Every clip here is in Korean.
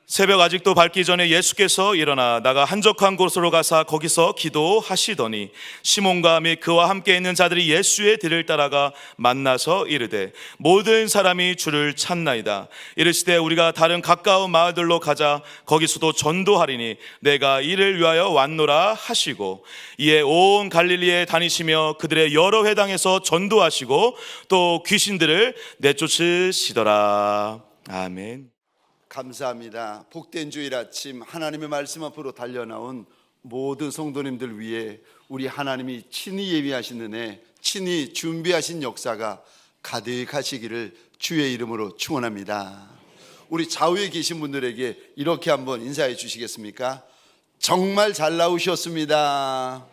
새벽 아직도 밝기 전에 예수께서 일어나 나가 한적한 곳으로 가사 거기서 기도하시더니 시몬과 및 그와 함께 있는 자들이 예수의 뒤를 따라가 만나서 이르되 모든 사람이 주를 찾나이다. 이르시되 우리가 다른 가까운 마을들로 가자. 거기서도 전도하리니 내가 이를 위하여 왔노라 하시고 이에 온 갈릴리에 다니시며 그들의 여러 회당에서 전도하시고 또 귀신들을 내쫓으시더라. 아멘. 감사합니다. 복된 주일 아침 하나님의 말씀 앞으로 달려나온 모든 성도님들 위해 우리 하나님이 친히 예비하신 은혜, 친히 준비하신 역사가 가득하시기를 주의 이름으로 축원합니다. 우리 좌우에 계신 분들에게 이렇게 한번 인사해 주시겠습니까? 정말 잘 나오셨습니다.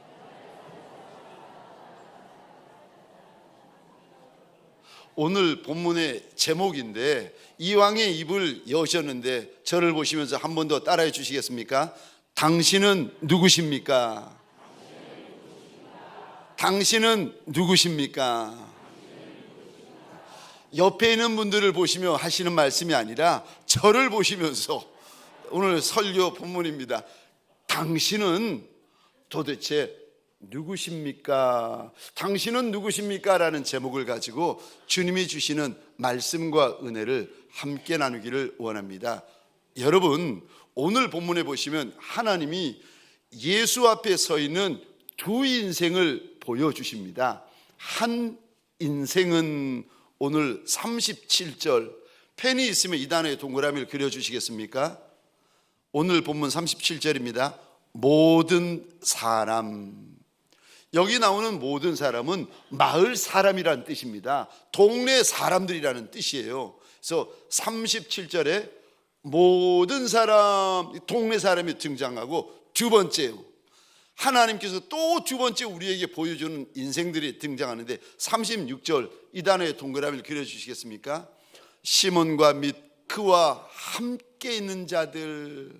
오늘 본문의 제목인데 이왕의 입을 여셨는데 저를 보시면서 한 번 더 따라해 주시겠습니까? 당신은 누구십니까? 당신은 누구십니까? 옆에 있는 분들을 보시며 하시는 말씀이 아니라 저를 보시면서 오늘 설교 본문입니다. 당신은 도대체 누구십니까? 당신은 누구십니까? 라는 제목을 가지고 주님이 주시는 말씀과 은혜를 함께 나누기를 원합니다. 여러분, 오늘 본문에 보시면 하나님이 예수 앞에 서 있는 두 인생을 보여주십니다. 한 인생은 오늘 37절, 펜이 있으면 이 단어에 동그라미를 그려주시겠습니까? 오늘 본문 37절입니다. 모든 사람. 여기 나오는 모든 사람은 마을 사람이라는 뜻입니다. 동네 사람들이라는 뜻이에요. 그래서 37절에 모든 사람, 동네 사람이 등장하고 두 번째요, 하나님께서 또 두 번째 우리에게 보여주는 인생들이 등장하는데 36절 이 단어에 동그라미를 그려주시겠습니까? 시몬과 및 그와 함께 있는 자들.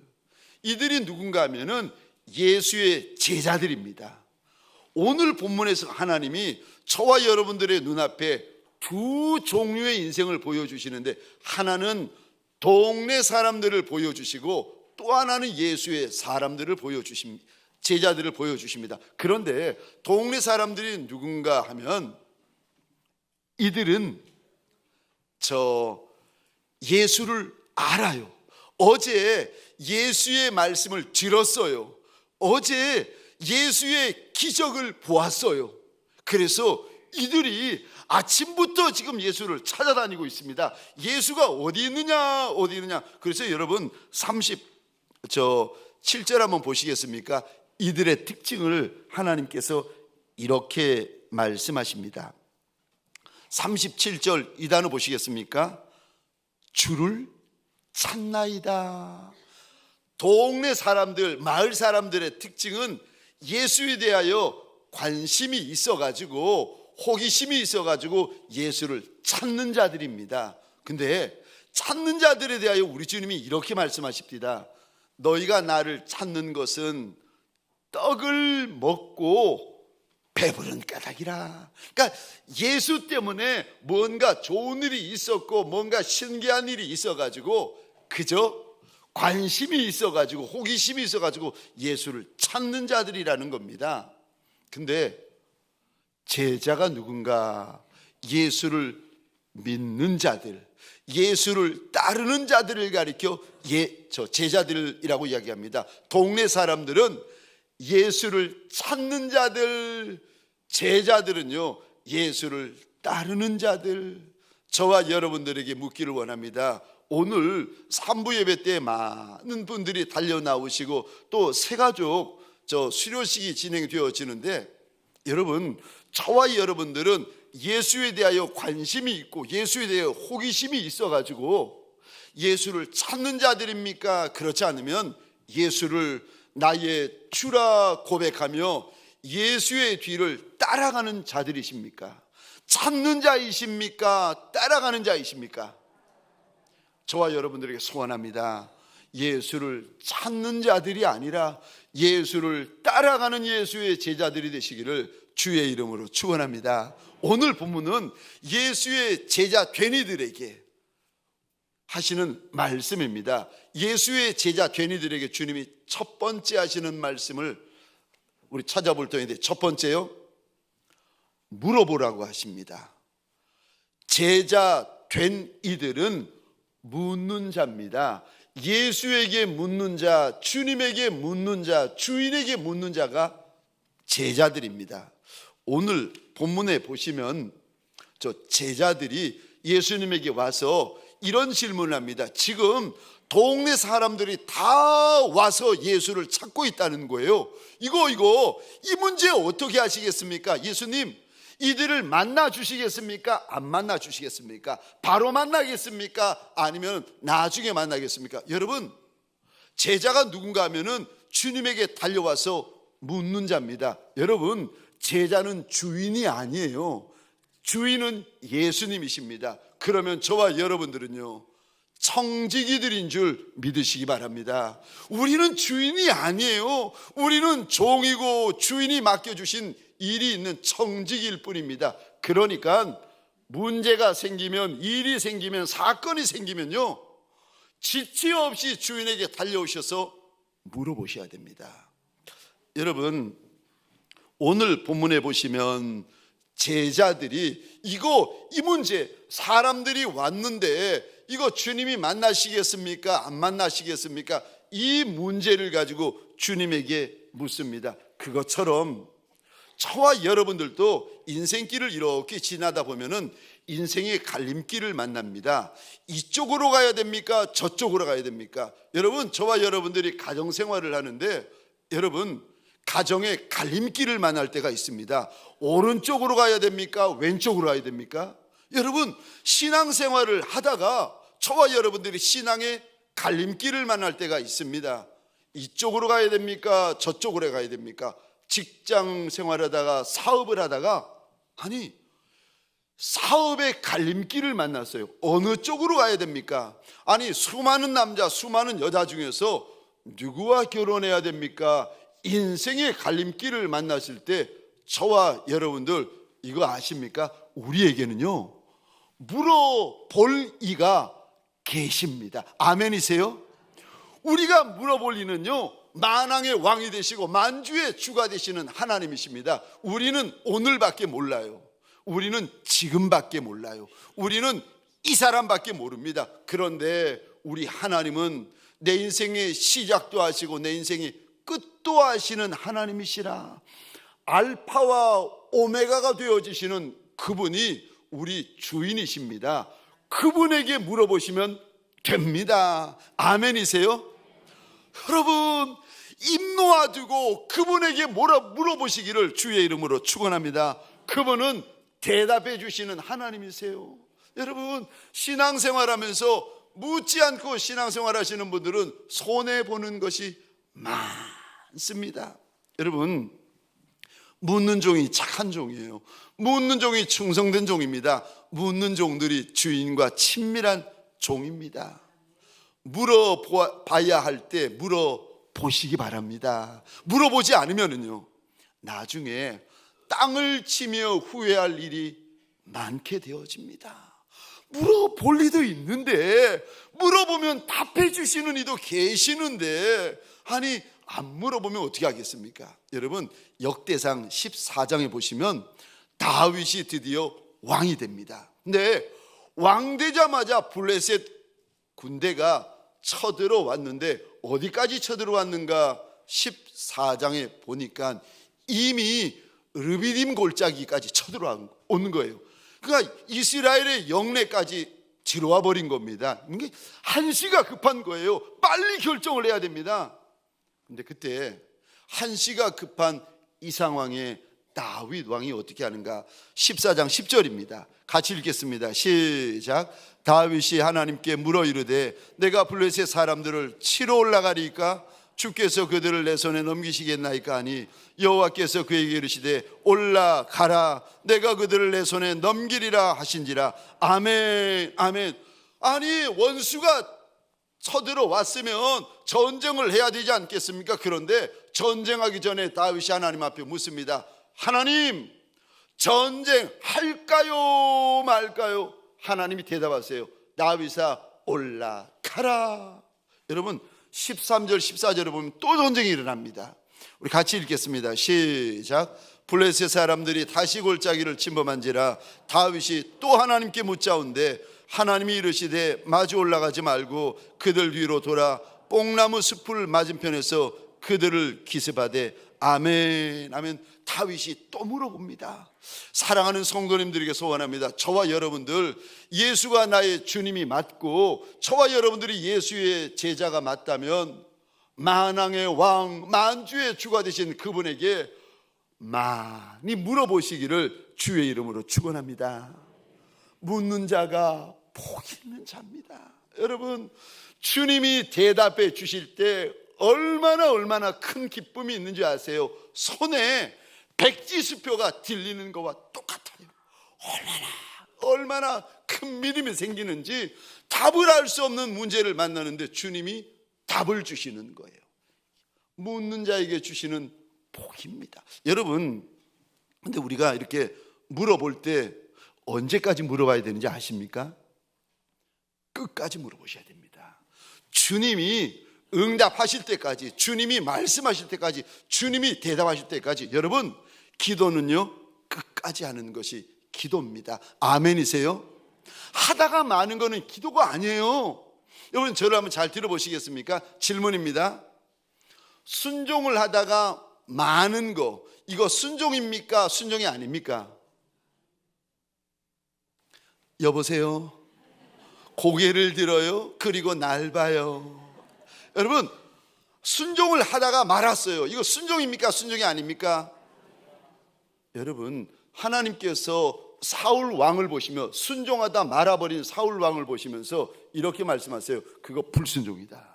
이들이 누군가 하면은 예수의 제자들입니다. 오늘 본문에서 하나님이 저와 여러분들의 눈앞에 두 종류의 인생을 보여주시는데 하나는 동네 사람들을 보여주시고 또 하나는 예수의 사람들을 보여주십니다. 제자들을 보여주십니다. 그런데 동네 사람들이 누군가 하면 이들은 예수를 알아요. 어제 예수의 말씀을 들었어요. 어제 예수의 기적을 보았어요. 그래서 이들이 아침부터 지금 예수를 찾아다니고 있습니다. 예수가 어디 있느냐 어디 있느냐. 그래서 여러분 37절 한번 보시겠습니까? 이들의 특징을 하나님께서 이렇게 말씀하십니다. 37절 이 단어 보시겠습니까? 주를 찾나이다. 동네 사람들, 마을 사람들의 특징은 예수에 대하여 관심이 있어가지고 호기심이 있어가지고 예수를 찾는 자들입니다. 근데 찾는 자들에 대하여 우리 주님이 이렇게 말씀하십니다. 너희가 나를 찾는 것은 떡을 먹고 배부른 까닭이라. 그러니까 예수 때문에 뭔가 좋은 일이 있었고 뭔가 신기한 일이 있어가지고 그저 관심이 있어가지고 호기심이 있어가지고 예수를 찾는 자들이라는 겁니다. 근데 제자가 누군가? 예수를 믿는 자들, 예수를 따르는 자들을 가리켜 제자들이라고 이야기합니다. 동네 사람들은 예수를 찾는 자들, 제자들은요 예수를 따르는 자들. 저와 여러분들에게 묻기를 원합니다. 오늘 3부 예배 때 많은 분들이 달려 나오시고 또 새가족 수료식이 진행되어지는데 여러분, 저와 여러분들은 예수에 대하여 관심이 있고 예수에 대하여 호기심이 있어가지고 예수를 찾는 자들입니까? 그렇지 않으면 예수를 나의 주라 고백하며 예수의 뒤를 따라가는 자들이십니까? 찾는 자이십니까? 따라가는 자이십니까? 저와 여러분들에게 소원합니다. 예수를 찾는 자들이 아니라 예수를 따라가는 예수의 제자들이 되시기를 주의 이름으로 축원합니다. 오늘 본문은 예수의 제자 되니들에게 하시는 말씀입니다. 예수의 제자 되니들에게 주님이 첫 번째 하시는 말씀을 우리 찾아볼 터인데, 첫 번째요, 물어보라고 하십니다. 제자 된 이들은 묻는 자입니다. 예수에게 묻는 자, 주님에게 묻는 자, 주인에게 묻는 자가 제자들입니다. 오늘 본문에 보시면 저 제자들이 예수님에게 와서 이런 질문을 합니다. 지금 동네 사람들이 다 와서 예수를 찾고 있다는 거예요. 이거 이 문제 어떻게 하시겠습니까? 예수님, 이들을 만나 주시겠습니까? 안 만나 주시겠습니까? 바로 만나겠습니까? 아니면 나중에 만나겠습니까? 여러분, 제자가 누군가 하면은 주님에게 달려와서 묻는 자입니다. 여러분, 제자는 주인이 아니에요. 주인은 예수님이십니다. 그러면 저와 여러분들은요, 청지기들인 줄 믿으시기 바랍니다. 우리는 주인이 아니에요. 우리는 종이고 주인이 맡겨주신 일이 있는 청지기일 뿐입니다. 그러니까 문제가 생기면, 일이 생기면, 사건이 생기면요, 지체 없이 주인에게 달려오셔서 물어보셔야 됩니다. 여러분, 오늘 본문에 보시면 제자들이 이 문제, 사람들이 왔는데 이거 주님이 만나시겠습니까? 안 만나시겠습니까? 이 문제를 가지고 주님에게 묻습니다. 그것처럼 저와 여러분들도 인생길을 이렇게 지나다 보면은 인생의 갈림길을 만납니다. 이쪽으로 가야 됩니까? 저쪽으로 가야 됩니까? 여러분, 저와 여러분들이 가정생활을 하는데, 여러분, 가정의 갈림길을 만날 때가 있습니다. 오른쪽으로 가야 됩니까? 왼쪽으로 가야 됩니까? 여러분, 신앙생활을 하다가 저와 여러분들이 신앙의 갈림길을 만날 때가 있습니다. 이쪽으로 가야 됩니까? 저쪽으로 가야 됩니까? 직장 생활하다가, 사업을 하다가, 사업의 갈림길을 만났어요. 어느 쪽으로 가야 됩니까? 수많은 남자, 수많은 여자 중에서 누구와 결혼해야 됩니까? 인생의 갈림길을 만나실 때 저와 여러분들 이거 아십니까? 우리에게는요, 물어볼 이가 계십니다. 아멘이세요? 우리가 물어볼 이는요, 만왕의 왕이 되시고 만주의 주가 되시는 하나님이십니다. 우리는 오늘밖에 몰라요. 우리는 지금밖에 몰라요. 우리는 이 사람밖에 모릅니다. 그런데 우리 하나님은 내 인생의 시작도 하시고 내 인생의 끝도 하시는 하나님이시라. 알파와 오메가가 되어지시는 그분이 우리 주인이십니다. 그분에게 물어보시면 됩니다. 아멘이세요? 여러분, 입 놓아두고 그분에게 물어보시기를 주의 이름으로 축원합니다. 그분은 대답해 주시는 하나님이세요. 여러분, 신앙생활하면서 묻지 않고 신앙생활 하시는 분들은 손해보는 것이 많습니다. 여러분, 묻는 종이 착한 종이에요. 묻는 종이 충성된 종입니다. 묻는 종들이 주인과 친밀한 종입니다. 물어봐야 할 때 물어보시기 바랍니다. 물어보지 않으면요, 나중에 땅을 치며 후회할 일이 많게 되어집니다. 물어볼 리도 있는데, 물어보면 답해 주시는 이도 계시는데, 안 물어보면 어떻게 하겠습니까? 여러분, 역대상 14장에 보시면 다윗이 드디어 왕이 됩니다. 근데 왕 되자마자 블레셋 군대가 쳐들어왔는데, 어디까지 쳐들어왔는가? 14장에 보니까 이미 르비딤 골짜기까지 쳐들어오는 거예요. 그러니까 이스라엘의 영내까지 들어와 버린 겁니다. 이게 한시가 급한 거예요. 빨리 결정을 해야 됩니다. 근데 그때 한시가 급한 이 상황에 다윗 왕이 어떻게 하는가? 14장 10절입니다. 같이 읽겠습니다. 시작. 다윗이 하나님께 물어 이르되 내가 블레셋 사람들을 치러 올라가리까? 주께서 그들을 내 손에 넘기시겠나이까 하니 여호와께서 그에게 이르시되 올라가라, 내가 그들을 내 손에 넘기리라 하신지라. 아멘. 아멘. 원수가 쳐들어왔으면 전쟁을 해야 되지 않겠습니까? 그런데 전쟁하기 전에 다윗이 하나님 앞에 묻습니다. 하나님, 전쟁할까요 말까요? 하나님이 대답하세요. 다윗아, 올라가라. 여러분 13절 14절에 보면 또 전쟁이 일어납니다. 우리 같이 읽겠습니다. 시작. 블레셋 사람들이 다시 골짜기를 침범한지라 다윗이 또 하나님께 묻자온대 하나님이 이르시되 마주 올라가지 말고 그들 뒤로 돌아 뽕나무 숲을 맞은편에서 그들을 기습하되 아멘 하면 다윗이 또 물어봅니다. 사랑하는 성도님들에게 소원합니다. 저와 여러분들 예수가 나의 주님이 맞고 저와 여러분들이 예수의 제자가 맞다면 만왕의 왕 만주의 주가 되신 그분에게 많이 물어보시기를 주의 이름으로 축원합니다. 묻는 자가 복이 있는 자입니다. 여러분 주님이 대답해 주실 때 얼마나 큰 기쁨이 있는지 아세요? 손에 백지수표가 들리는 것과 똑같아요. 얼마나 큰 믿음이 생기는지 답을 알 수 없는 문제를 만나는데 주님이 답을 주시는 거예요. 묻는 자에게 주시는 복입니다. 여러분 근데 우리가 이렇게 물어볼 때 언제까지 물어봐야 되는지 아십니까? 끝까지 물어보셔야 됩니다. 주님이 응답하실 때까지, 주님이 말씀하실 때까지, 주님이 대답하실 때까지. 여러분 기도는요 끝까지 하는 것이 기도입니다. 아멘이세요? 하다가 마는 거는 기도가 아니에요. 여러분 저를 한번 잘 들어보시겠습니까? 질문입니다. 순종을 하다가 마는 거, 이거 순종입니까? 순종이 아닙니까? 여보세요? 고개를 들어요. 그리고 날 봐요. 여러분 순종을 하다가 말았어요. 이거 순종입니까? 순종이 아닙니까? 여러분 하나님께서 사울 왕을 보시며 순종하다 말아버린 사울 왕을 보시면서 이렇게 말씀하세요. 그거 불순종이다.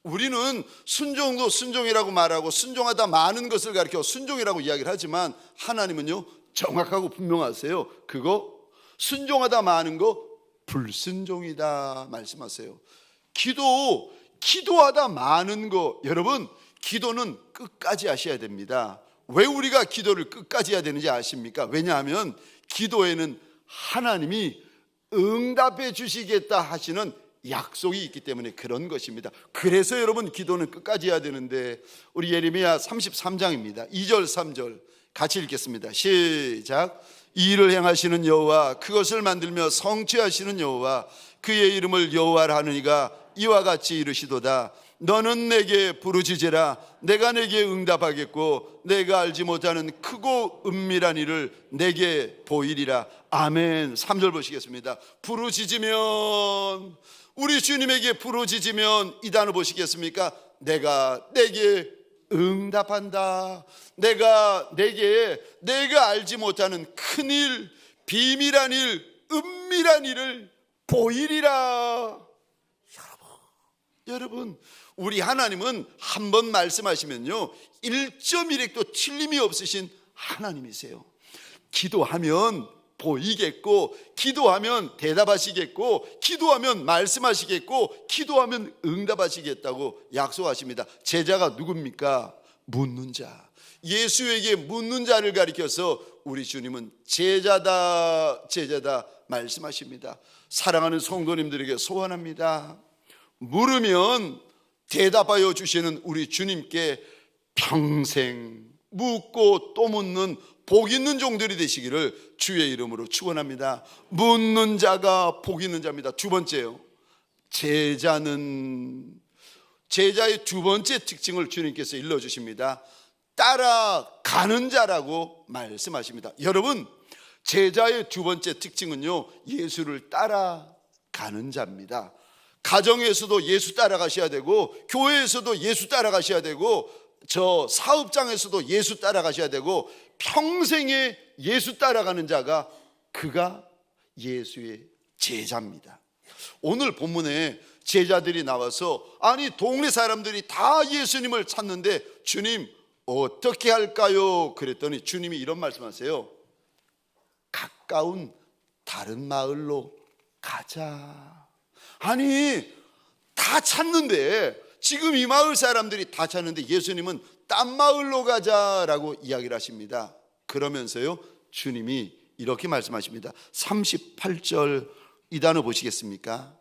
우리는 순종도 순종이라고 말하고 순종하다 많은 것을 가리켜 순종이라고 이야기를 하지만 하나님은요 정확하고 분명하세요. 그거 순종하다 많은 거 불순종이다 말씀하세요. 기도하다 많은 거, 여러분 기도는 끝까지 하셔야 됩니다. 왜 우리가 기도를 끝까지 해야 되는지 아십니까? 왜냐하면 기도에는 하나님이 응답해 주시겠다 하시는 약속이 있기 때문에 그런 것입니다. 그래서 여러분 기도는 끝까지 해야 되는데 우리 예레미야 33장입니다 2절 3절 같이 읽겠습니다. 시작. 이 일을 행하시는 여호와 그것을 만들며 성취하시는 여호와 그의 이름을 여호와라 하느니가 이와 같이 이르시도다. 너는 내게 부르짖으라. 내가 내게 응답하겠고 내가 알지 못하는 크고 은밀한 일을 내게 보이리라. 아멘. 3절 보시겠습니다. 부르짖으면, 우리 주님에게 부르짖으면 이 단어 보시겠습니까? 내가 내게 응답한다. 내가 알지 못하는 큰일, 비밀한 일, 은밀한 일을 보이리라. 여러분 우리 하나님은 한 번 말씀하시면요 1.1핵도 틀림이 없으신 하나님이세요. 기도하면 보이겠고, 기도하면 대답하시겠고, 기도하면 말씀하시겠고, 기도하면 응답하시겠다고 약속하십니다. 제자가 누굽니까? 묻는 자. 예수에게 묻는 자를 가리켜서 우리 주님은 제자다 말씀하십니다. 사랑하는 성도님들에게 소원합니다. 물으면 대답하여 주시는 우리 주님께 평생 묻고 또 묻는 복 있는 종들이 되시기를 주의 이름으로 축원합니다. 묻는 자가 복 있는 자입니다. 두 번째요, 제자의 두 번째 특징을 주님께서 일러주십니다. 따라가는 자라고 말씀하십니다. 여러분 제자의 두 번째 특징은요 예수를 따라가는 자입니다. 가정에서도 예수 따라가셔야 되고, 교회에서도 예수 따라가셔야 되고, 저 사업장에서도 예수 따라가셔야 되고, 평생에 예수 따라가는 자가 그가 예수의 제자입니다. 오늘 본문에 제자들이 나와서 아니 동네 사람들이 다 예수님을 찾는데 주님 어떻게 할까요? 그랬더니 주님이 이런 말씀하세요. 가까운 다른 마을로 가자. 아니 다 찾는데, 지금 이 마을 사람들이 다 찾는데 예수님은 딴 마을로 가자라고 이야기를 하십니다. 그러면서요 주님이 이렇게 말씀하십니다. 38절 이 단어 보시겠습니까?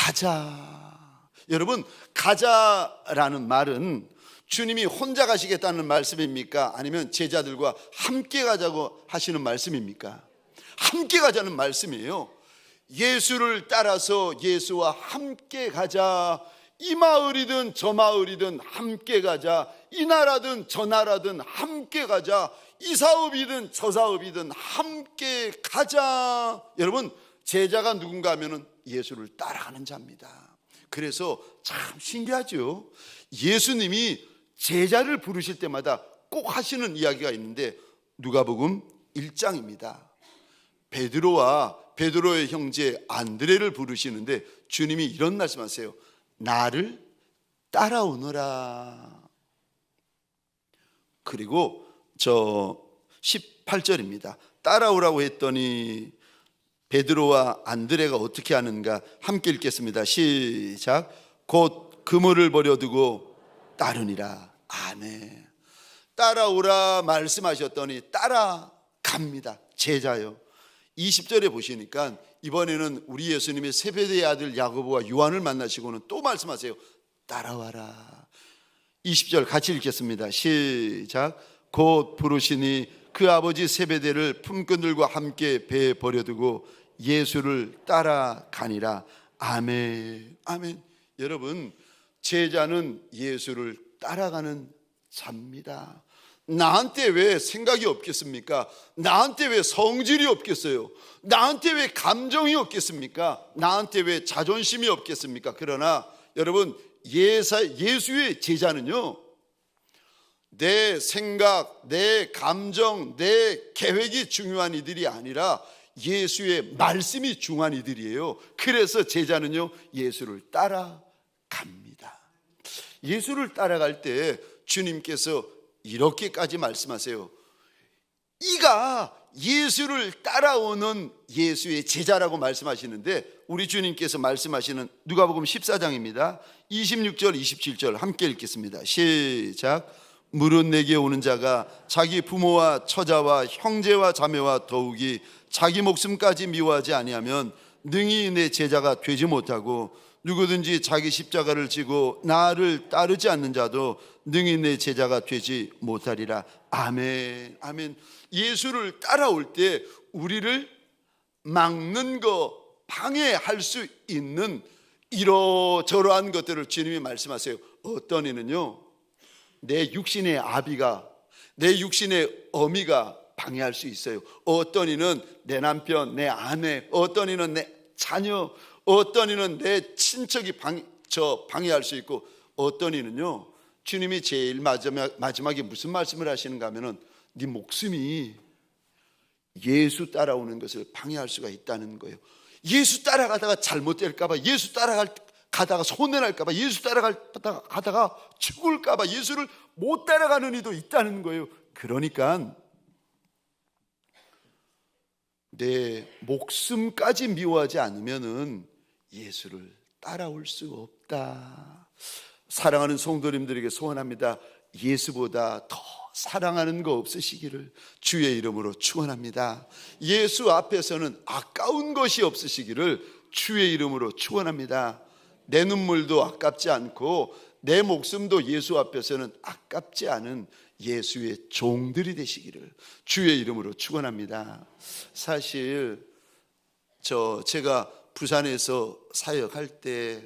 가자. 여러분, 가자라는 말은 주님이 혼자 가시겠다는 말씀입니까? 아니면 제자들과 함께 가자고 하시는 말씀입니까? 함께 가자는 말씀이에요. 예수를 따라서 예수와 함께 가자. 이 마을이든 저 마을이든 함께 가자. 이 나라든 저 나라든 함께 가자. 이 사업이든 저 사업이든 함께 가자. 여러분, 제자가 누군가 하면은 예수를 따라가는 자입니다. 그래서 참 신기하죠. 예수님이 제자를 부르실 때마다 꼭 하시는 이야기가 있는데 누가복음 1장입니다. 베드로의 형제 안드레를 부르시는데 주님이 이런 말씀하세요. 나를 따라오너라. 그리고 18절입니다. 따라오라고 했더니 베드로와 안드레가 어떻게 하는가 함께 읽겠습니다. 시작. 곧 그물을 버려두고 따르니라. 아멘. 따라오라 말씀하셨더니 따라갑니다. 제자요. 20절에 보시니까 이번에는 우리 예수님의 세베대의 아들 야고보와 요한을 만나시고는 또 말씀하세요. 따라와라. 20절 같이 읽겠습니다. 시작. 곧 부르시니 그 아버지 세베대를 품꾼들과 함께 배에 버려두고 예수를 따라가니라. 아멘. 아멘. 여러분, 제자는 예수를 따라가는 자입니다. 나한테 왜 생각이 없겠습니까? 나한테 왜 성질이 없겠어요? 나한테 왜 감정이 없겠습니까? 나한테 왜 자존심이 없겠습니까? 그러나 여러분, 예수의 제자는요, 내 생각, 내 감정, 내 계획이 중요한 이들이 아니라 예수의 말씀이 중요한 이들이에요. 그래서 제자는요, 예수를 따라갑니다. 예수를 따라갈 때 주님께서 이렇게까지 말씀하세요. 이가 예수를 따라오는 예수의 제자라고 말씀하시는데 우리 주님께서 말씀하시는 누가복음 14장입니다. 26절 27절 함께 읽겠습니다. 시작. 무릇 내게 오는 자가 자기 부모와 처자와 형제와 자매와 더욱이 자기 목숨까지 미워하지 아니하면 능히 내 제자가 되지 못하고 누구든지 자기 십자가를 지고 나를 따르지 않는 자도 능히 내 제자가 되지 못하리라. 아멘. 아멘. 예수를 따라올 때 우리를 막는 거, 방해할 수 있는 이러저러한 것들을 주님이 말씀하세요. 어떤 이는요, 내 육신의 아비가, 내 육신의 어미가 방해할 수 있어요. 어떤 이는 내 남편, 내 아내, 어떤 이는 내 자녀, 어떤 이는 내 친척이 방해할 수 있고, 어떤 이는요, 주님이 제일 마지막에 무슨 말씀을 하시는가 하면은 네 목숨이 예수 따라오는 것을 방해할 수가 있다는 거예요. 예수 따라가다가 잘못될까봐, 예수 따라가다가 손해날까봐, 예수 따라가다가 죽을까봐 예수를 못 따라가는 이도 있다는 거예요. 그러니까 내 목숨까지 미워하지 않으면은 예수를 따라올 수 없다. 사랑하는 성도님들에게 소원합니다. 예수보다 더 사랑하는 거 없으시기를 주의 이름으로 축원합니다. 예수 앞에서는 아까운 것이 없으시기를 주의 이름으로 축원합니다. 내 눈물도 아깝지 않고 내 목숨도 예수 앞에서는 아깝지 않은 예수의 종들이 되시기를 주의 이름으로 축원합니다. 사실 제가 부산에서 사역할 때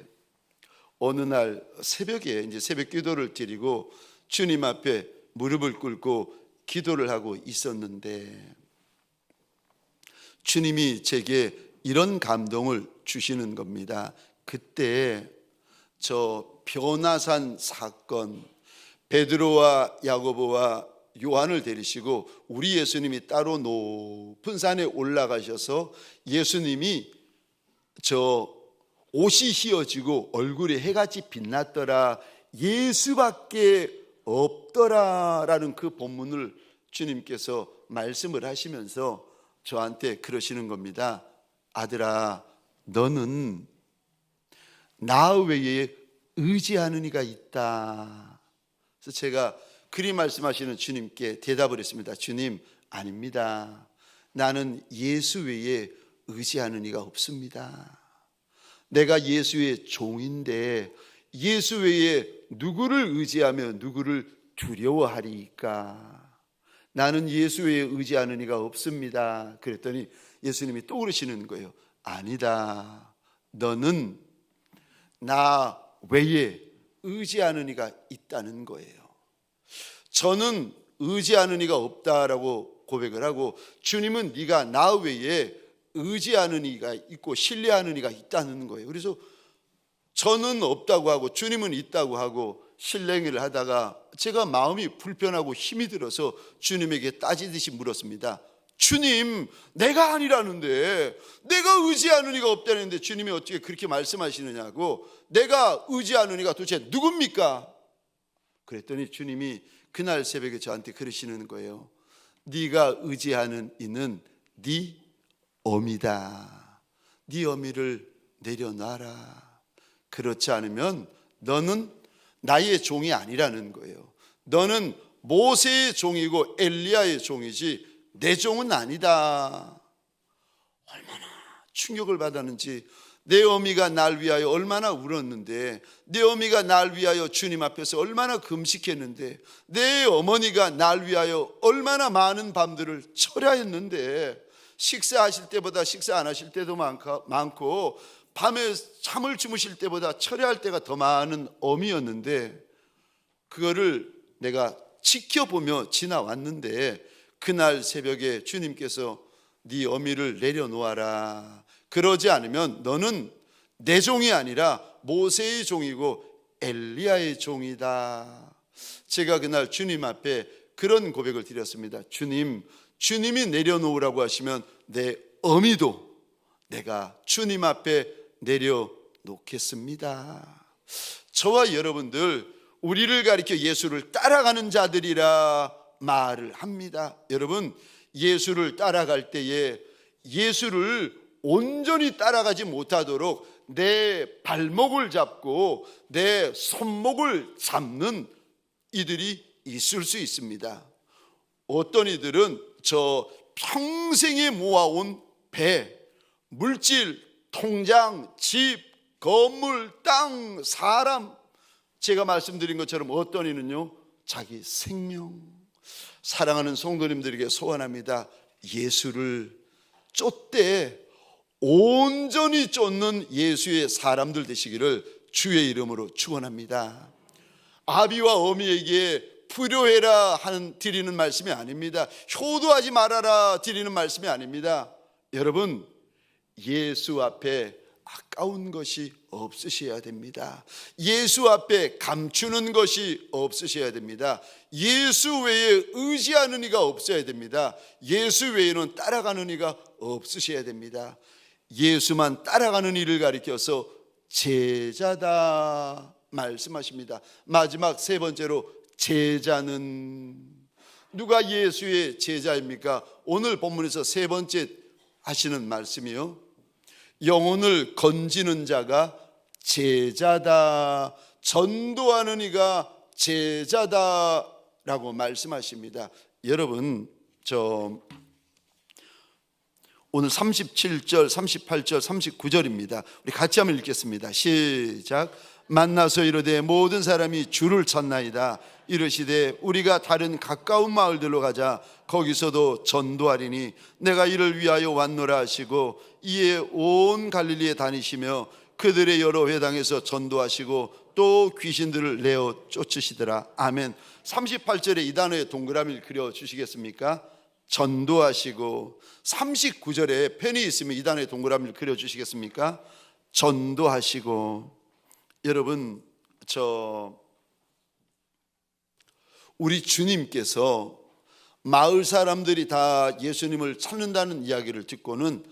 어느 날 새벽에 이제 새벽 기도를 드리고 주님 앞에 무릎을 꿇고 기도를 하고 있었는데 주님이 제게 이런 감동을 주시는 겁니다. 그때 변화산 사건, 베드로와 야고보와 요한을 데리시고 우리 예수님이 따로 높은 산에 올라가셔서 예수님이 옷이 휘어지고 얼굴에 해같이 빛났더라, 예수밖에 없더라라는 그 본문을 주님께서 말씀을 하시면서 저한테 그러시는 겁니다. 아들아, 너는 나 외에 의지하는 이가 있다. 그래서 제가 그리 말씀하시는 주님께 대답을 했습니다. 주님, 아닙니다. 나는 예수 외에 의지하는 이가 없습니다. 내가 예수의 종인데 예수 외에 누구를 의지하며 누구를 두려워하리까? 나는 예수 외에 의지하는 이가 없습니다. 그랬더니 예수님이 또 그러시는 거예요. 아니다. 너는 나 외에 의지하는 이가 있다는 거예요. 저는 의지하는 이가 없다라고 고백을 하고, 주님은 네가 나 외에 의지하는 이가 있고 신뢰하는 이가 있다는 거예요. 그래서 저는 없다고 하고 주님은 있다고 하고 실랭이를 하다가 제가 마음이 불편하고 힘이 들어서 주님에게 따지듯이 물었습니다. 주님, 내가 아니라는데, 내가 의지하는 이가 없다는데 주님이 어떻게 그렇게 말씀하시느냐고, 내가 의지하는 이가 도대체 누굽니까? 그랬더니 주님이 그날 새벽에 저한테 그러시는 거예요. 네가 의지하는 이는 네 어미다. 네 어미를 내려놔라. 그렇지 않으면 너는 나의 종이 아니라는 거예요. 너는 모세의 종이고 엘리야의 종이지 내 종은 아니다. 얼마나 충격을 받았는지. 내 어미가 날 위하여 얼마나 울었는데, 내 어미가 날 위하여 주님 앞에서 얼마나 금식했는데, 내 어머니가 날 위하여 얼마나 많은 밤들을 철야했는데, 식사하실 때보다 식사 안 하실 때도 많고 밤에 잠을 주무실 때보다 철야할 때가 더 많은 어미였는데, 그거를 내가 지켜보며 지나왔는데, 그날 새벽에 주님께서 네 어미를 내려놓아라. 그러지 않으면 너는 내 종이 아니라 모세의 종이고 엘리야의 종이다. 제가 그날 주님 앞에 그런 고백을 드렸습니다. 주님, 주님이 내려놓으라고 하시면 내 어미도 내가 주님 앞에 내려놓겠습니다. 저와 여러분들, 우리를 가리켜 예수를 따라가는 자들이라 말을 합니다. 여러분, 예수를 따라갈 때에 예수를 온전히 따라가지 못하도록 내 발목을 잡고 내 손목을 잡는 이들이 있을 수 있습니다. 어떤 이들은 저 평생에 모아온 배, 물질, 통장, 집, 건물, 땅, 사람, 제가 말씀드린 것처럼 어떤 이는요, 자기 생명. 사랑하는 성도님들에게 소원합니다. 예수를 쫓되 온전히 쫓는 예수의 사람들 되시기를 주의 이름으로 축원합니다. 아비와 어미에게 불효해라 하는 드리는 말씀이 아닙니다. 효도하지 말아라 드리는 말씀이 아닙니다. 여러분, 예수 앞에 아까운 것이 없으셔야 됩니다. 예수 앞에 감추는 것이 없으셔야 됩니다. 예수 외에 의지하는 이가 없어야 됩니다. 예수 외에는 따라가는 이가 없으셔야 됩니다. 예수만 따라가는 이를 가리켜서 제자다 말씀하십니다. 마지막 세 번째로, 제자는 누가 예수의 제자입니까? 오늘 본문에서 세 번째 하시는 말씀이요, 영혼을 건지는 자가 제자다, 전도하는 이가 제자다라고 말씀하십니다. 여러분, 오늘 37절, 38절, 39절입니다. 우리 같이 한번 읽겠습니다. 시작. 만나서 이르되 모든 사람이 주를 찾나이다. 이르시되 우리가 다른 가까운 마을들로 가자. 거기서도 전도하리니 내가 이를 위하여 왔노라 하시고, 이에 온 갈릴리에 다니시며 그들의 여러 회당에서 전도하시고 또 귀신들을 내어 쫓으시더라. 아멘. 38절에 이 단어에 동그라미를 그려 주시겠습니까? 전도하시고. 39절에 펜이 있으면 이 단어에 동그라미를 그려 주시겠습니까? 전도하시고. 여러분, 우리 주님께서 마을 사람들이 다 예수님을 찾는다는 이야기를 듣고는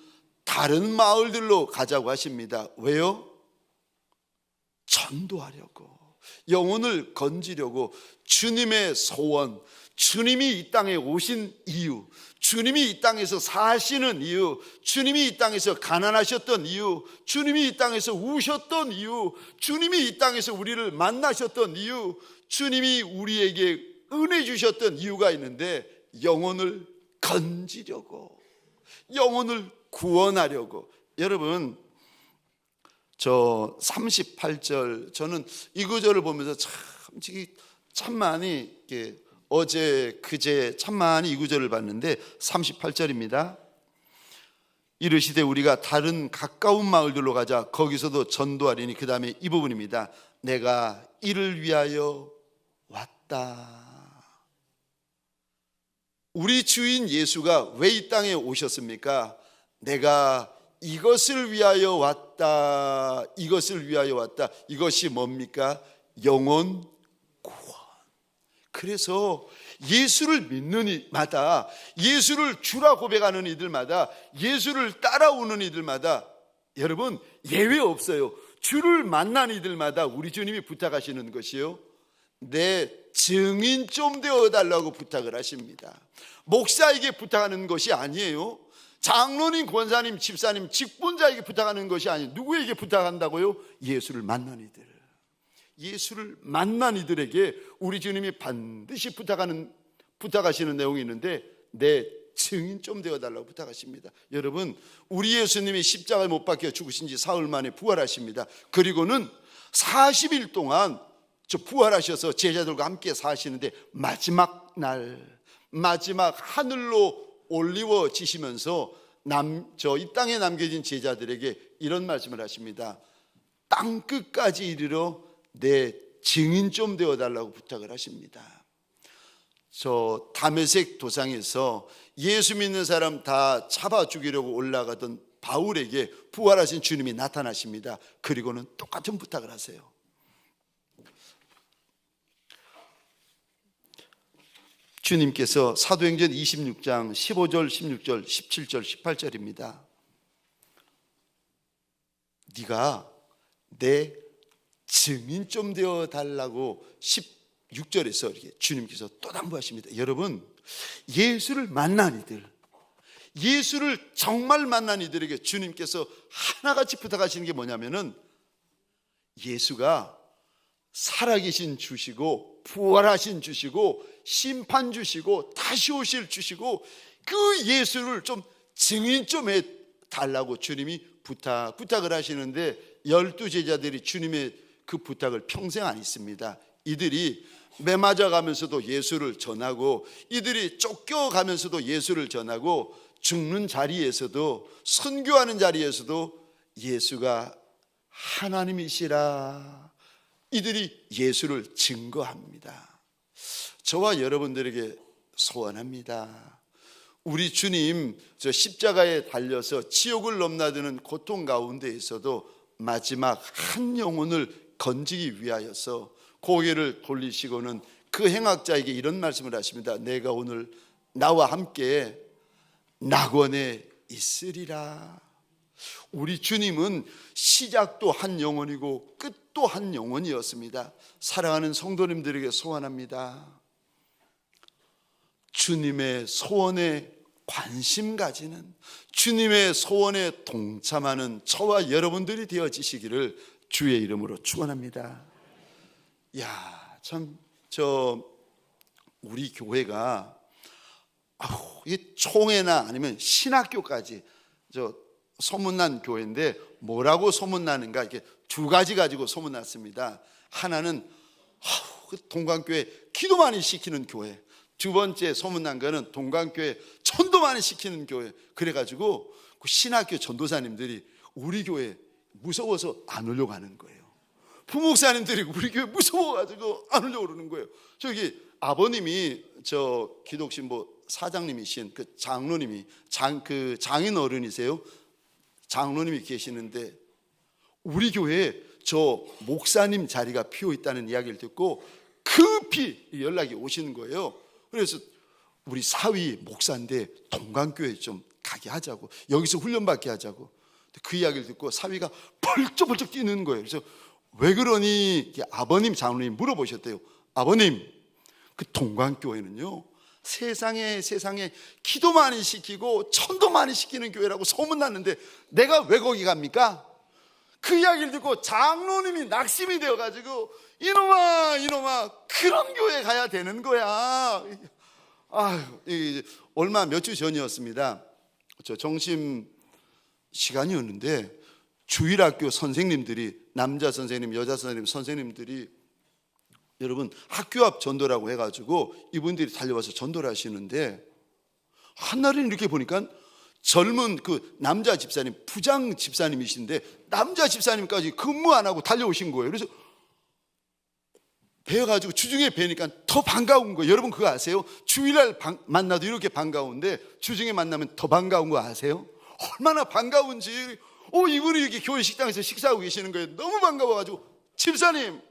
다른 마을들로 가자고 하십니다. 왜요? 전도하려고, 영혼을 건지려고. 주님의 소원, 주님이 이 땅에 오신 이유, 주님이 이 땅에서 사시는 이유, 주님이 이 땅에서 가난하셨던 이유, 주님이 이 땅에서 우셨던 이유, 주님이 이 땅에서 우리를 만나셨던 이유, 주님이 우리에게 은혜 주셨던 이유가 있는데, 영혼을 건지려고, 영혼을 구원하려고. 여러분, 저 38절, 저는 이 구절을 보면서 참 많이 이렇게 어제 그제 참 많이 이 구절을 봤는데 38절입니다. 이르시되 우리가 다른 가까운 마을들로 가자. 거기서도 전도하리니. 그 다음에 이 부분입니다. 내가 이를 위하여 왔다. 우리 주인 예수가 왜 이 땅에 오셨습니까? 내가 이것을 위하여 왔다. 이것을 위하여 왔다. 이것이 뭡니까? 영혼 구원. 그래서 예수를 믿는 이마다, 예수를 주라 고백하는 이들마다, 예수를 따라오는 이들마다, 여러분 예외 없어요. 주를 만난 이들마다 우리 주님이 부탁하시는 것이요, 내 증인 좀 되어달라고 부탁을 하십니다. 목사에게 부탁하는 것이 아니에요. 장로님, 권사님, 집사님, 직분자에게 부탁하는 것이 아니에요. 누구에게 부탁한다고요? 예수를 만난 이들. 예수를 만난 이들에게 우리 주님이 반드시 부탁하시는 내용이 있는데, 내 증인 좀 되어달라고 부탁하십니다. 여러분, 우리 예수님이 십자가에 못 박혀 죽으신 지 사흘 만에 부활하십니다. 그리고는 40일 동안 부활하셔서 제자들과 함께 사시는데, 마지막 날, 마지막 하늘로 올리워지시면서 이 땅에 남겨진 제자들에게 이런 말씀을 하십니다. 땅 끝까지 이르러 내 증인 좀 되어달라고 부탁을 하십니다. 저 다메섹 도상에서 예수 믿는 사람 다 잡아 죽이려고 올라가던 바울에게 부활하신 주님이 나타나십니다. 그리고는 똑같은 부탁을 하세요. 주님께서 사도행전 26장 15절, 16절, 17절, 18절입니다. 네가 내 증인 좀 되어 달라고 16절에서 이렇게 주님께서 또 당부하십니다. 여러분, 예수를 만난 이들, 예수를 정말 만난 이들에게 주님께서 하나같이 부탁하시는 게 뭐냐면은, 예수가 살아계신 주시고 부활하신 주시고 심판 주시고 다시 오실 주시고, 그 예수를 좀 증인 좀 해달라고 주님이 부탁을 하시는데, 12제자들이 주님의 그 부탁을 평생 안 했습니다. 이들이 매맞아가면서도 예수를 전하고, 이들이 쫓겨가면서도 예수를 전하고, 죽는 자리에서도, 선교하는 자리에서도 예수가 하나님이시라, 이들이 예수를 증거합니다. 저와 여러분들에게 소원합니다. 우리 주님 저 십자가에 달려서 지옥을 넘나드는 고통 가운데에서도 마지막 한 영혼을 건지기 위하여서 고개를 돌리시고는 그 행악자에게 이런 말씀을 하십니다. 내가 오늘 나와 함께 낙원에 있으리라. 우리 주님은 시작도 한 영혼이고 끝도 한 영혼이었습니다. 사랑하는 성도님들에게 소원합니다. 주님의 소원에 관심 가지는, 주님의 소원에 동참하는 저와 여러분들이 되어지시기를 주의 이름으로 축원합니다. 야, 참 우리 교회가 이 총회나 아니면 신학교까지 소문난 교회인데, 뭐라고 소문나는가, 이렇게 두 가지 가지고 소문났습니다. 하나는 동강교회 기도 많이 시키는 교회, 두 번째 소문난 거는 동강교회 전도 많이 시키는 교회. 그래가지고 그 신학교 전도사님들이 우리 교회 무서워서 안 오려고 하는 거예요. 부목사님들이 우리 교회 무서워가지고 안 오려고 그러는 거예요. 저기 아버님이 기독신보 사장님이신 그 장로님이 그 장인 어른이세요. 장로님이 계시는데, 우리 교회에 목사님 자리가 비어 있다는 이야기를 듣고 급히 연락이 오시는 거예요. 그래서 우리 사위 목사인데 동강교회 좀 가게 하자고, 여기서 훈련받게 하자고. 그 이야기를 듣고 사위가 벌쩍벌쩍 뛰는 거예요. 그래서 왜 그러니 아버님 장로님 물어보셨대요. 아버님, 그 동강교회는요 세상에 기도 많이 시키고 천도 많이 시키는 교회라고 소문났는데 내가 왜 거기 갑니까? 그 이야기를 듣고 장로님이 낙심이 되어가지고, 이놈아 그런 교회 가야 되는 거야. 얼마 몇 주 전이었습니다. 저 점심 시간이었는데 주일학교 선생님들이, 남자 선생님, 여자 선생님들이 여러분 학교 앞 전도라고 해가지고 이분들이 달려와서 전도를 하시는데, 한날은 이렇게 보니까 젊은 그 남자 집사님, 부장 집사님이신데 남자 집사님까지 근무 안 하고 달려오신 거예요. 그래서 뵈가지고 주중에 뵈니까 더 반가운 거예요. 여러분 그거 아세요? 주일날 만나도 이렇게 반가운데 주중에 만나면 더 반가운 거 아세요? 얼마나 반가운지. 이분이 이렇게 교회 식당에서 식사하고 계시는 거예요. 너무 반가워가지고, 집사님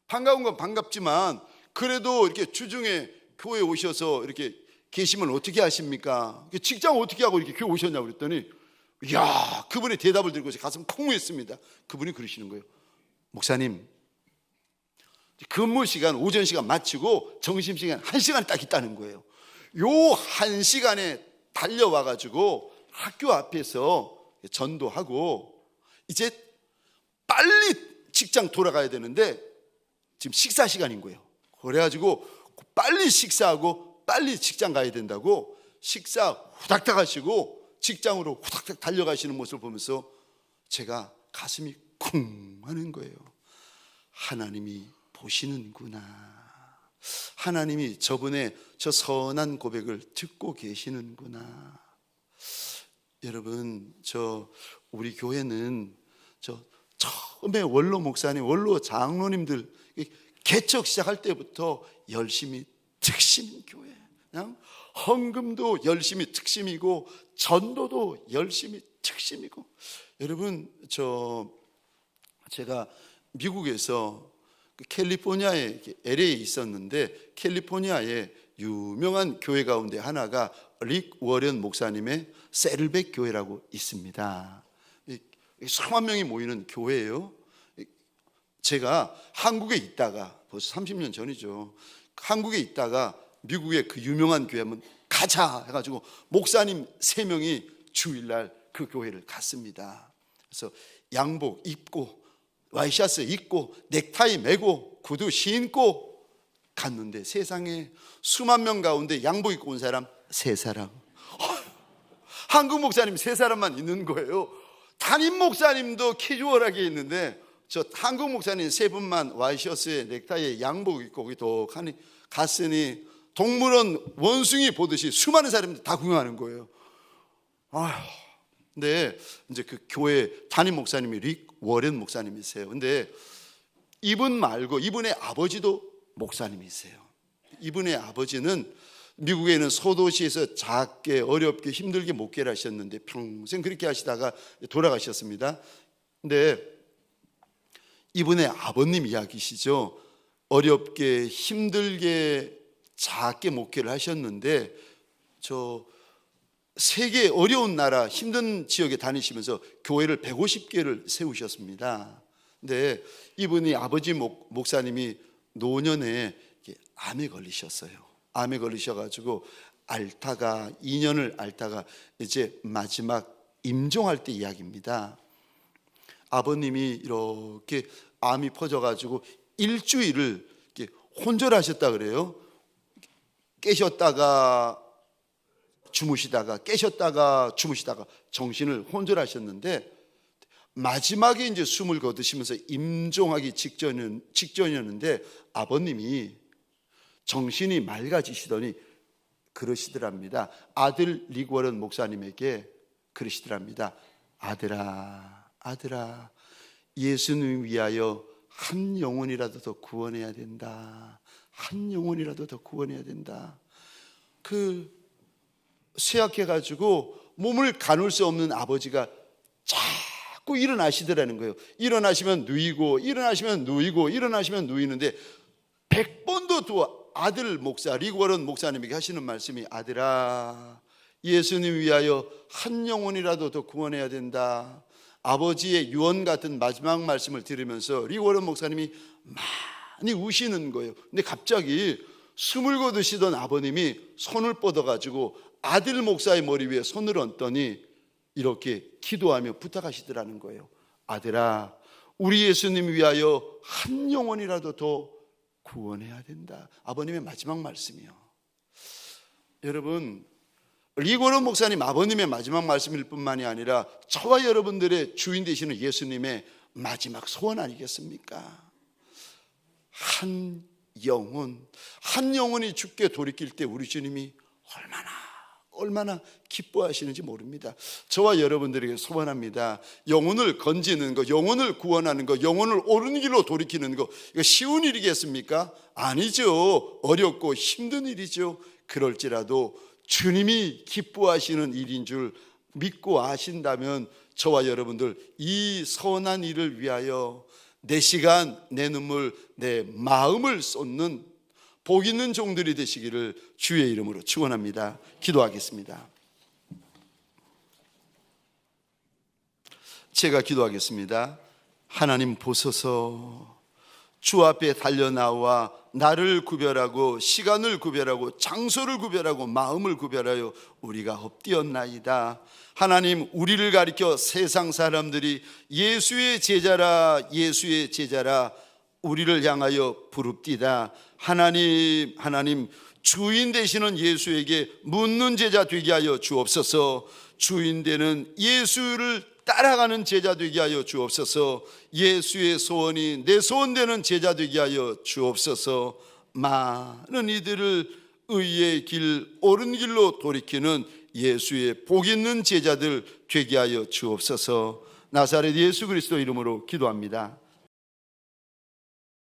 반가운 건 반갑지만 그래도 이렇게 주중에 교회 오셔서 이렇게 계시면 어떻게 하십니까? 직장 어떻게 하고 이렇게 교회 오셨냐고 그랬더니, 이야, 그분의 대답을 들고 가슴 콩무했습니다. 그분이 그러시는 거예요. 목사님, 근무 시간, 오전 시간 마치고 점심시간 1시간 딱 있다는 거예요. 요 1시간에 달려와가지고 학교 앞에서 전도하고 이제 빨리 직장 돌아가야 되는데 지금 식사 시간인 거예요. 그래가지고 빨리 식사하고 빨리 직장 가야 된다고 식사 후닥닥 하시고 직장으로 후닥닥 달려가시는 모습을 보면서 제가 가슴이 쿵 하는 거예요. 하나님이 보시는구나. 하나님이 저분의 저 선한 고백을 듣고 계시는구나. 여러분, 우리 교회는 처음에 원로 목사님, 원로 장로님들 개척 시작할 때부터 열심히 특심 교회, 그냥 헌금도 열심히 특심이고 전도도 열심히 특심이고. 여러분, 제가 미국에서 캘리포니아에 LA에 있었는데, 캘리포니아에 유명한 교회 가운데 하나가 릭 워런 목사님의 셀백 교회라고 있습니다. 수만 명이 모이는 교회예요. 제가 한국에 있다가, 벌써 30년 전이죠, 한국에 있다가 미국의 그 유명한 교회 한번 가자 해가지고 목사님 3명이 주일날 그 교회를 갔습니다. 그래서 양복 입고 와이셔츠 입고 넥타이 매고 구두 신고 갔는데, 세상에 수만 명 가운데 양복 입고 온 사람 3사람, 한국 목사님 3사람만 있는 거예요. 담임 목사님도 캐주얼하게 있는데 저 한국 목사님 3분만 와이셔츠에 넥타이에 양복 입고 거기 독하니 갔으니 동물원 원숭이 보듯이 수많은 사람들이 다 구경하는 거예요. 근데 이제 그 교회 담임 목사님이 릭 워런 목사님이세요. 근데 이분 말고 이분의 아버지도 목사님이세요. 이분의 아버지는 미국에 있는 소도시에서 작게 어렵게 힘들게 목회를 하셨는데 평생 그렇게 하시다가 돌아가셨습니다. 근데 이분의 아버님 이야기시죠. 어렵게 힘들게 작게 목회를 하셨는데 세계 어려운 나라 힘든 지역에 다니시면서 교회를 150개를 세우셨습니다. 근데 이분이 아버지 목사님이 노년에 암에 걸리셨어요. 암에 걸리셔가지고 2년을 앓다가 이제 마지막 임종할 때 이야기입니다. 아버님이 이렇게 암이 퍼져가지고 일주일을 이렇게 혼절하셨다 그래요. 깨셨다가 주무시다가 깨셨다가 주무시다가 정신을 혼절하셨는데, 마지막에 이제 숨을 거두시면서 임종하기 직전이었는데 아버님이 정신이 맑아지시더니 그러시더랍니다. 아들 릭 워런 목사님에게 그러시더랍니다. 아들아, 예수님 위하여 한 영혼이라도 더 구원해야 된다. 한 영혼이라도 더 구원해야 된다. 쇠약해가지고 몸을 가눌 수 없는 아버지가 자꾸 일어나시더라는 거예요. 일어나시면 누이고 일어나시면 누이고 일어나시면 누이는데 100번도 또 아들 목사 릭 워런 목사님에게 하시는 말씀이, 아들아, 예수님 위하여 한 영혼이라도 더 구원해야 된다. 아버지의 유언 같은 마지막 말씀을 들으면서 릭 워런 목사님이 많이 우시는 거예요. 근데 갑자기 숨을 거두시던 아버님이 손을 뻗어가지고 아들 목사의 머리 위에 손을 얹더니 이렇게 기도하며 부탁하시더라는 거예요. 아들아, 우리 예수님 위하여 한 영혼이라도 더 구원해야 된다. 아버님의 마지막 말씀이요. 여러분, 리고론 목사님 아버님의 마지막 말씀일 뿐만이 아니라 저와 여러분들의 주인 되시는 예수님의 마지막 소원 아니겠습니까? 한 영혼이 주께 돌이킬 때 우리 주님이 얼마나 기뻐하시는지 모릅니다. 저와 여러분들에게 소원합니다. 영혼을 건지는 거, 영혼을 구원하는 거, 영혼을 옳은 길로 돌이키는 거, 이거 쉬운 일이겠습니까? 아니죠. 어렵고 힘든 일이죠. 그럴지라도 주님이 기뻐하시는 일인 줄 믿고 아신다면 저와 여러분들 이 선한 일을 위하여 내 시간, 내 눈물, 내 마음을 쏟는 복 있는 종들이 되시기를 주의 이름으로 축원합니다. 기도하겠습니다. 제가 기도하겠습니다. 하나님 보소서, 주 앞에 달려나와 나를 구별하고 시간을 구별하고 장소를 구별하고 마음을 구별하여 우리가 엎드렸나이다. 하나님, 우리를 가리켜 세상 사람들이 예수의 제자라 예수의 제자라 우리를 향하여 부릅디다. 하나님 주인 되시는 예수에게 묻는 제자 되게 하여 주옵소서. 주인 되는 예수를 따라가는 제자 되게 하여 주옵소서. 예수의 소원이 내 소원 되는 제자 되게 하여 주옵소서. 많은 이들을 의의 길, 옳은 길로 돌이키는 예수의 복 있는 제자들 되게 하여 주옵소서. 나사렛 예수 그리스도 이름으로 기도합니다.